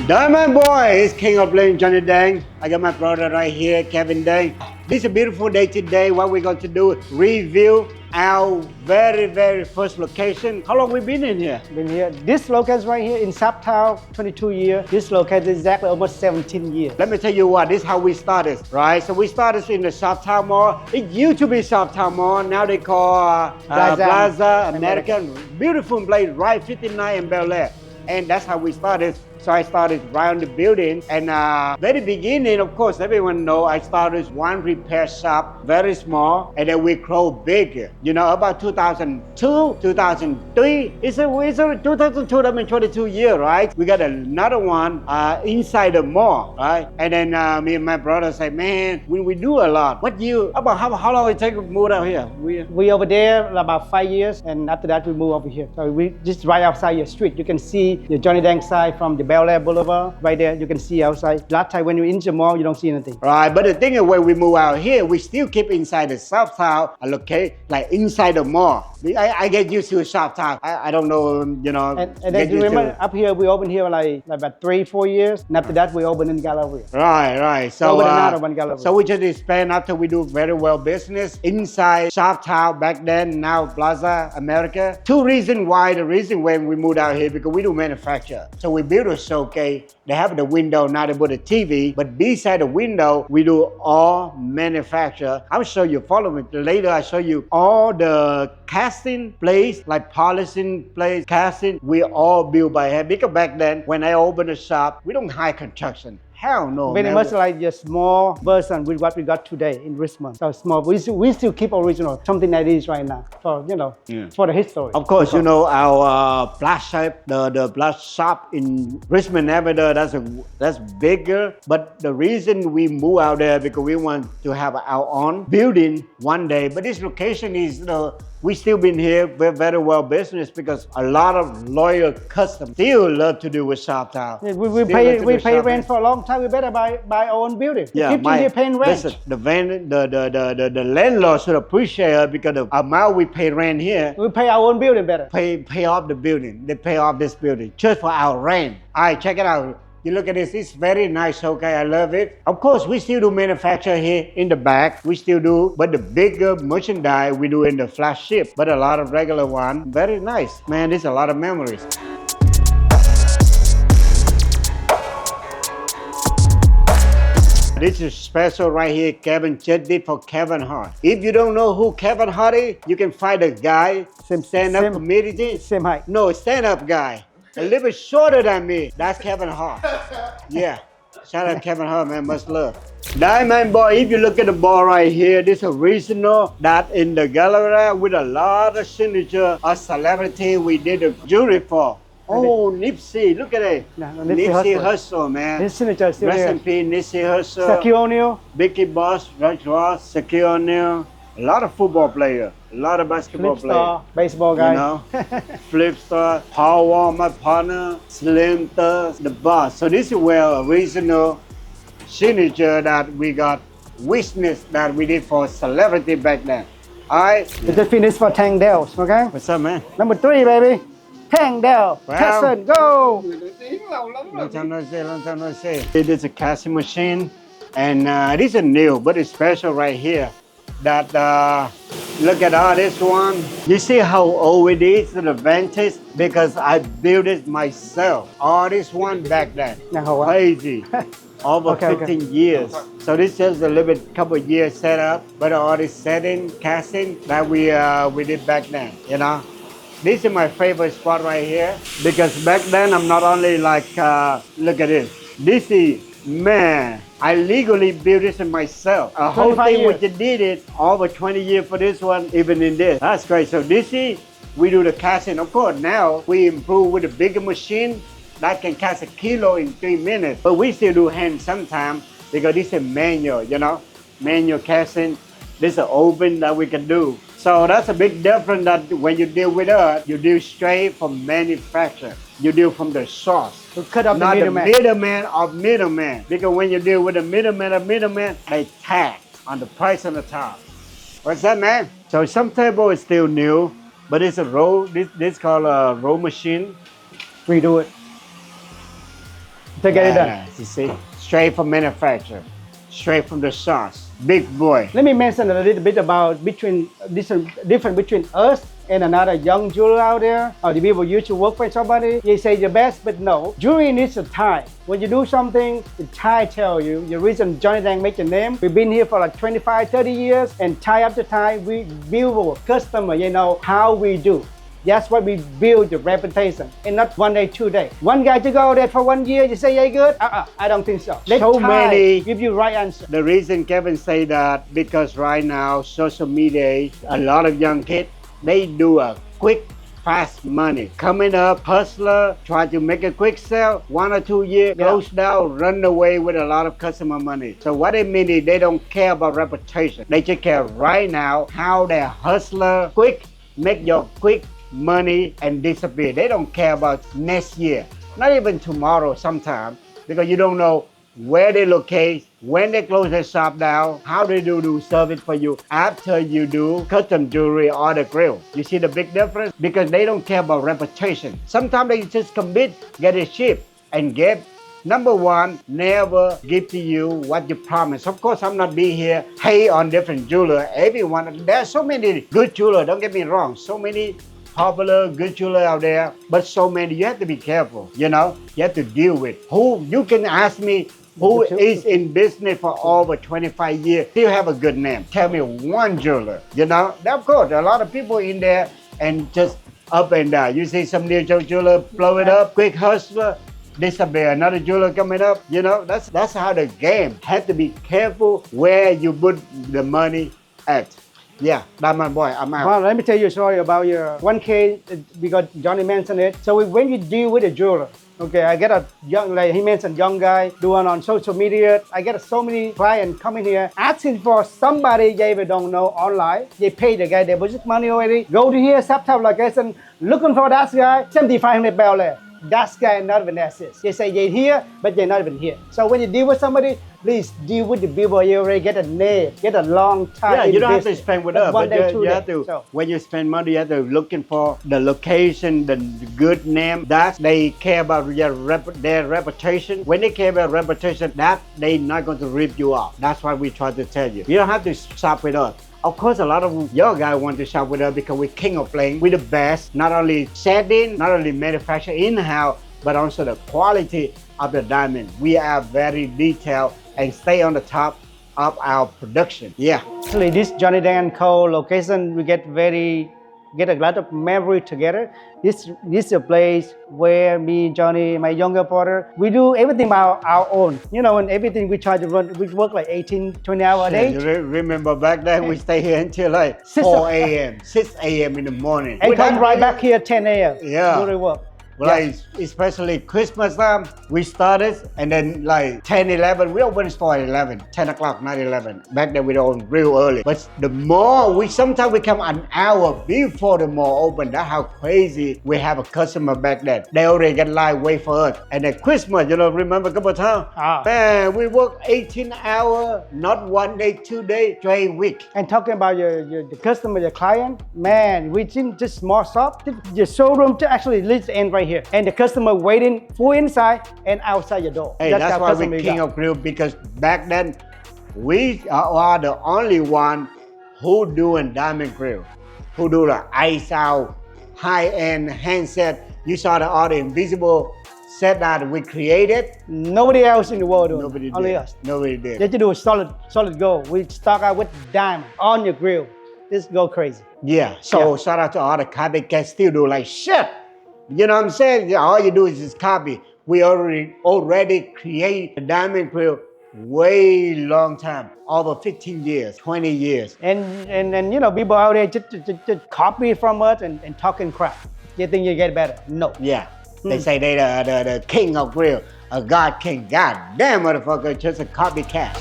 Diamond Boy is king of playing Johnny Dang. I got my brother right here, Kevin Dang. This is a beautiful day today. What we're going to do is review our very first location. How long we been in here? Been here. This location right here in Sharpstown, 22 years. This location is exactly almost 17 years. Let me tell you what, this is how we started, right? So we started in the Sharpstown Mall. It used to be Sharpstown Mall. Now they call Plaza America. Beautiful place, right 59 in Bel Air. And that's how we started. So I started around the building, and very beginning, of course, everyone know I started one repair shop, very small, and then we grow bigger. You know, about 2002, 2003, it's a 2002, I mean 22 year, right? We got another one inside the mall, right? And then me and my brother say, man, we do a lot. How long it take to move out here? We over there about 5 years, and after that we move over here. So we just right outside your street. You can see the Johnny Dang side from the Bel Air Boulevard. Right there, you can see outside. Last time when you're in the mall, you don't see anything. Right, but the thing is when we move out here, we still keep inside the Sharpstown, okay? Like inside the mall. I get used to Sharpstown. I don't know, you know. And then you remember up here, we opened here like about 3-4 years. And after that, we opened in Galleria. Right. So another one Galleria. So we just expand after we do very well business inside Sharpstown back then, now Plaza America. Two reasons why. The reason when we moved out here, because we do manufacture. So we build a showcase. They have the window, now they put a TV, but beside the window, we do all manufacture. I'll show you, follow me. Later, I'll show you all the casting place, like polishing place, casting, we all built by hand. Because back then, when I opened a shop, we don't hire construction. Hell no, very much like a small version with what we got today in Richmond. So small, we still keep original, something like this right now. So, you know, for the history. Of course, you know, our black shop, the black shop in Richmond Avenue, that's bigger. But the reason we move out there, because we want to have our own building one day. But this location is, you know, we still been here, we're very well business because a lot of loyal customers still love to do with Sharpstown. Yeah, we pay rent for a long time. We better buy our own building. Yeah, keep here paying rent. Listen, the landlord should appreciate it because the amount we pay rent here. We pay our own building better. Pay off the building. They pay off this building just for our rent. All right, check it out. You look at this, it's very nice, okay, I love it. Of course, we still do manufacture here in the back, we still do, but the bigger merchandise we do in the flagship, but a lot of regular one, very nice. Man, there's a lot of memories. This is special right here, Kevin just did for Kevin Hart. If you don't know who Kevin Hart is, you can find a guy, stand-up comedian. Same height. No, stand-up guy. A little bit shorter than me. That's Kevin Hart. Yeah. Shout out Kevin Hart, man. Much love. Diamond Boy, if you look at the bar right here, this is original that in the gallery with a lot of signature of celebrity we did a jewelry for. Oh, Nipsey, look at it. Nipsey Hussle, man. His signature is still Rest here. in peace, Nipsey Hussle. Shaquille O'Neal. Biggie Boss, Ross, Shaquille O'Neal. A lot of football players, a lot of basketball Flip star, players. baseball guy. You know, Flip Star, Power, my partner, Slim Thug, the boss. So this is where original signature that we got witness that we did for celebrity back then. All right. We just finished for Tang Dells, okay? What's up, man? Number 3, baby. Tang Dell. Casson, go! Long time no see. It is a casting machine, and this is new, but it's special right here. That look at all this one. You see how old it is, the advantage, because I built it myself. All this one back then, crazy, over 15 years. So this is just a little bit, couple of years set up, but all this setting, casting that we did back then, you know. This is my favorite spot right here, because back then I'm not only like, look at this. This is, man, I legally built this in myself. A whole thing which you did it, over 20 years for this one, even in this. That's great. So this is, we do the casting. Of course, now we improve with a bigger machine that can cast a kilo in 3 minutes. But we still do hand sometimes because this is manual, you know, manual casting. This is an oven that we can do. So that's a big difference that when you deal with us, you deal straight from manufacturer. You deal from the source. To cut off not the middleman of middleman. Because when you deal with the middleman of middleman, they tax on the price on the top. What's that, man? So some table is still new, but it's a roll. This called a roll machine. Redo it. to get it done. You see, straight from manufacturer, straight from the source. Big boy. Let me mention a little bit about different between us and another young jeweler out there, or the people used to work for somebody. They say the best, but no. Jewelry needs a time. When you do something, the time tell you. The reason Johnny Dang make the name, we've been here for like 25, 30 years, and time after time, we build our customer, how we do. That's what we build the reputation, and not 1 day, 2 days. One guy to go there for 1 year, you say, yeah, good? I don't think so. Let So time many- give you right answer. The reason Kevin say that, because right now, social media, a lot of young kids, they do a quick, fast money. Coming up, hustler, try to make a quick sale, 1 or 2 years, Yeah. close down, run away with a lot of customer money. So what it means is they don't care about reputation. They just care right now how they hustler, quick, make your quick money and disappear. They don't care about next year, not even tomorrow sometime, because you don't know where they locate, when they close their shop down, how they do service for you after you do custom jewelry or the grill. You see the big difference? Because they don't care about reputation. Sometimes they just commit, get it shipped, and get. Number one, never give to you what you promise. Of course, I'm not be here, hate on different jeweler. Everyone, there's so many good jeweler, don't get me wrong. So many popular, good jeweler out there, but so many, you have to be careful, you have to deal with. Who, you can ask me, who is in business for over 25 years, still have a good name. Tell me one jeweler, Of course, there are a lot of people in there and just up and down. You see some new jeweler blow it up, quick hustler, disappear, another jeweler coming up, that's how the game. Have to be careful where you put the money at. Yeah, that's my boy, I'm out. Well, let me tell you a story about your 1K, because Johnny mentioned it. So when you deal with a jeweler, okay, I get a young, like he mentioned, young guy doing on social media. I get so many clients coming here asking for somebody they don't know online. They pay the guy, they budget money already. Go to here, Sharpstown location, looking for that guy, 7,500 $. That guy not even assist. They say they're here, but they're not even here. So when you deal with somebody, please deal with the people you already get a name, get a long time. Yeah, you don't have to spend with us, but you have days. to, when you spend money, you have to looking for the location, the good name, that they care about their reputation. When they care about reputation, that they not going to rip you off. That's what we try to tell you. You don't have to shop with us. Of course, a lot of your guys want to shop with us because we're king of playing. We're the best, not only setting, not only manufacture in-house, but also the quality of the diamond. We are very detailed and stay on the top of our production. Yeah. Actually, this Johnny Dang & Co. location, we get a lot of memory together. This is a place where me, Johnny, my younger brother, we do everything by our own. And everything we try to run, we work like 18, 20 hours a day. You remember back then we stay here until like 4 a.m., 6 a.m. in the morning. And come right back here at 10 a.m. Yeah. Do the work. Like, especially Christmas time, we started, and then like 10, 11, we open store at 11, 10 o'clock, not 11. Back then we don't real early. But the mall, sometimes we come an hour before the mall open. That's how crazy we have a customer back then. They already get line wait for us. And then Christmas, remember a couple of times? Man, we work 18 hours, not 1 day, 2 days, straight week. And talking about the customer, your client, man, we didn't just small shop, the showroom to actually leads the end right here. And the customer waiting full inside and outside your door. Hey, that's why we're king of grill, because back then we are the only one who doing diamond grill, who do the ice out, high-end handset. You saw all the invisible set that we created. Nobody else in the world doing. Nobody Only did. us. Nobody did. Just to do a solid gold. We start out with diamond on your grill. Just go crazy. Yeah. So shout out to all the copycats still do like shit. You know what I'm saying? All you do is just copy. We already create a diamond grill way long time, over 15 years, 20 years. And people out there just copy from us and talking crap. You think you get better? No. Yeah. They say they the king of grill, a god king. God damn motherfucker, just a copycat.